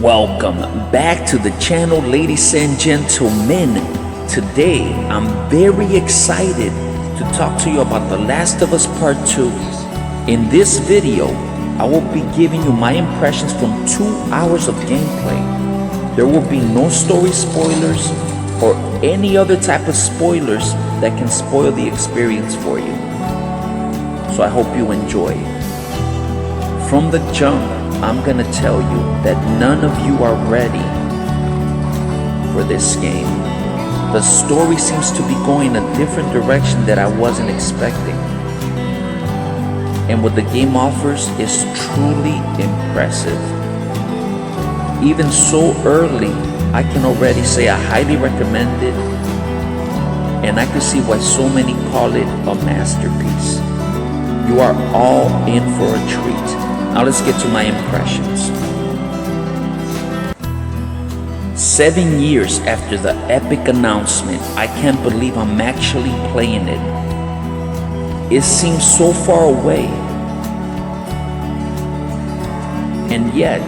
Welcome back to the channel, ladies and gentlemen. Today I'm very excited to talk to you about The Last of Us Part 2. In this video, I will be giving you my impressions from 2 hours of gameplay. There will be no story spoilers or any other type of spoilers that can spoil the experience for you. So I hope you enjoy. From the jump, I'm gonna tell you that none of you are ready for this game. The story seems to be going a different direction that I wasn't expecting. And what the game offers is truly impressive. Even so early, I can already say I highly recommend it, and I can see why so many call it a masterpiece. You are all in for a treat. Now let's get to my impressions. 7 years after the epic announcement, I can't believe I'm actually playing it. It seems so far away. And yet,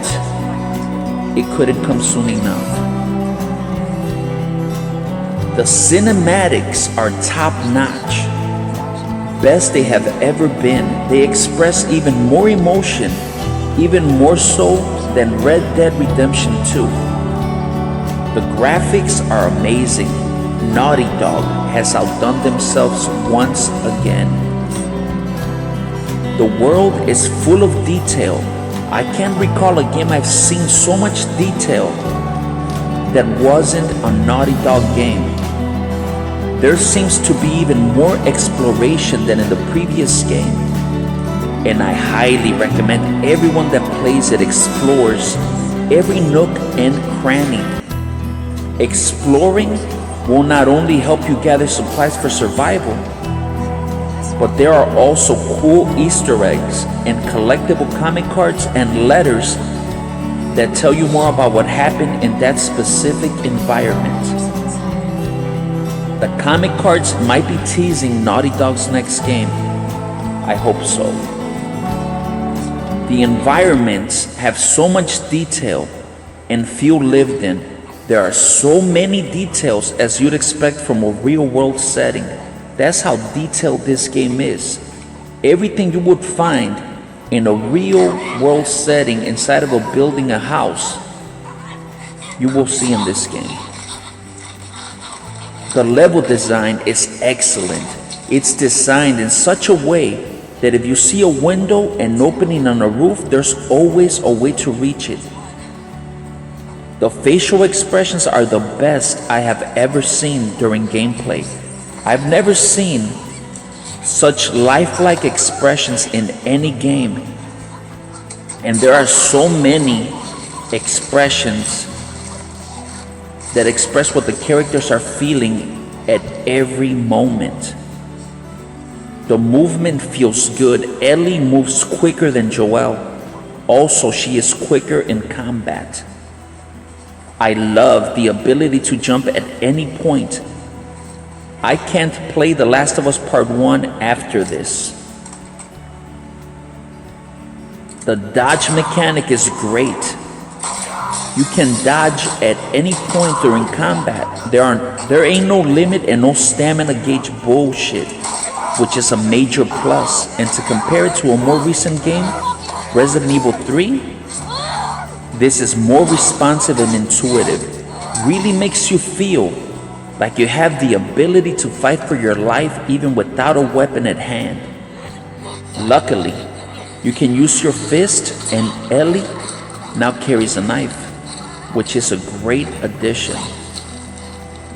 it couldn't come soon enough. The cinematics are top notch. Best they have ever been. They express even more emotion, even more so than Red Dead Redemption 2. The graphics are amazing. Naughty Dog has outdone themselves once again. The world is full of detail. I can't recall a game I've seen so much detail that wasn't a Naughty Dog game. There seems to be even more exploration than in the previous game, and I highly recommend everyone that plays it explores every nook and cranny. Exploring will not only help you gather supplies for survival, but there are also cool Easter eggs and collectible comic cards and letters that tell you more about what happened in that specific environment. The comic cards might be teasing Naughty Dog's next game. I hope so. The environments have so much detail and feel lived in. There are so many details as you'd expect from a real-world setting. That's how detailed this game is. Everything you would find in a real-world setting inside of a building, a house, you will see in this game. The level design is excellent. It's designed in such a way that if you see a window and opening on a roof, there's always a way to reach it. The facial expressions are the best I have ever seen during gameplay. I've never seen such lifelike expressions in any game. And there are so many expressions that express what the characters are feeling at every moment. The movement feels good. Ellie moves quicker than Joel. Also, she is quicker in combat. I love the ability to jump at any point. I can't play The Last of Us Part 1 after this. The dodge mechanic is great. You can dodge at any point during combat. There ain't no limit and no stamina gauge bullshit, which is a major plus. And to compare it to a more recent game, Resident Evil 3, this is more responsive and intuitive. Really makes you feel like you have the ability to fight for your life even without a weapon at hand. Luckily, you can use your fist, and Ellie now carries a knife, which is a great addition.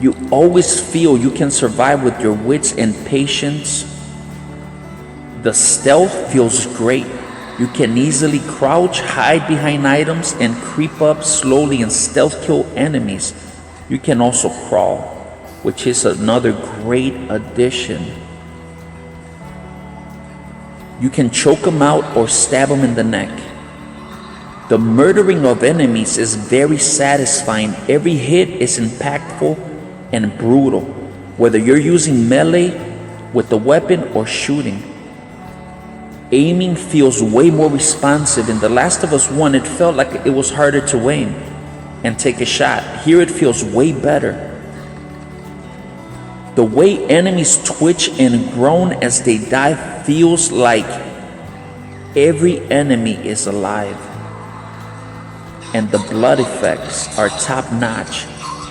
You always feel you can survive with your wits and patience. The stealth feels great. You can easily crouch, hide behind items, and creep up slowly and stealth kill enemies. You can also crawl, which is another great addition. You can choke them out or stab them in the neck. The murdering of enemies is very satisfying. Every hit is impactful and brutal, whether you're using melee with the weapon or shooting. aiming feels way more responsive. In The Last of Us 1, it felt like it was harder to aim and take a shot. Here it feels way better. The way enemies twitch and groan as they die feels like every enemy is alive. And the blood effects are top notch.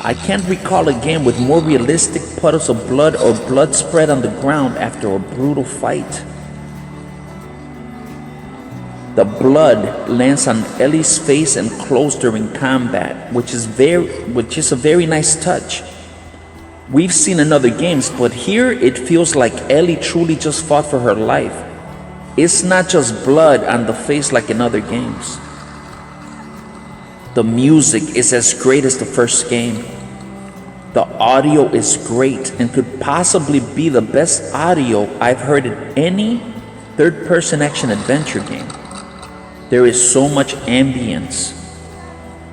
I can't recall a game with more realistic puddles of blood or blood spread on the ground after a brutal fight. The blood lands on Ellie's face and clothes during combat, which is a very nice touch. We've seen in other games, but here it feels like Ellie truly just fought for her life. It's not just blood on the face like in other games. The music is as great as the first game. The audio is great and could possibly be the best audio I've heard in any third-person action adventure game. There is so much ambience.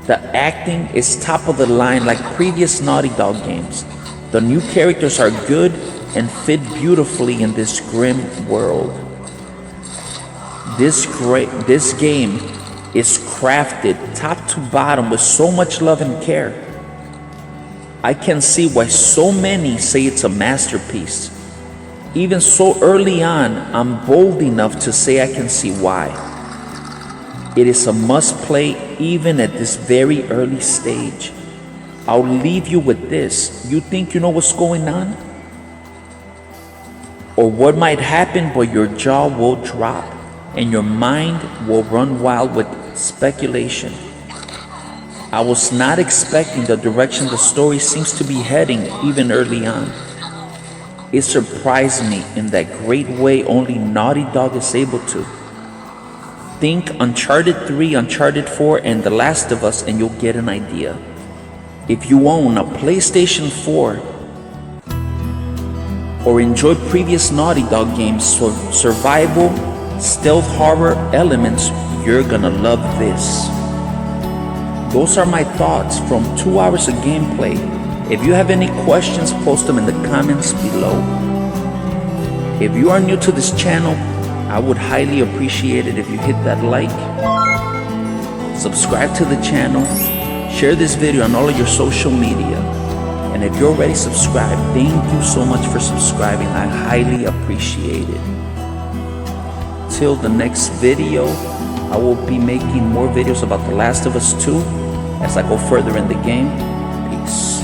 The acting is top of the line like previous Naughty Dog games. The new characters are good and fit beautifully in this grim world. This game is crafted top to bottom with so much love and care. I can see why so many say it's a masterpiece. Even so early on, I'm bold enough to say I can see why. It is a must-play even at this very early stage. I'll leave you with this. You think you know what's going on? Or what might happen, but your jaw will drop and your mind will run wild with speculation. I was not expecting the direction the story seems to be heading even early on. It surprised me in that great way only Naughty Dog is able to. Think Uncharted 3, Uncharted 4, and The Last of Us and you'll get an idea. If you own a PlayStation 4 or enjoy previous Naughty Dog games, survival, stealth horror elements, you're gonna love this. Those are my thoughts from 2 hours of gameplay. If you have any questions, post them in the comments below. If you are new to this channel, I would highly appreciate it if you hit that like, subscribe to the channel, share this video on all of your social media. And if you're already subscribed, thank you so much for subscribing. I highly appreciate it. Till the next video, I will be making more videos about The Last of Us 2 as I go further in the game. Peace.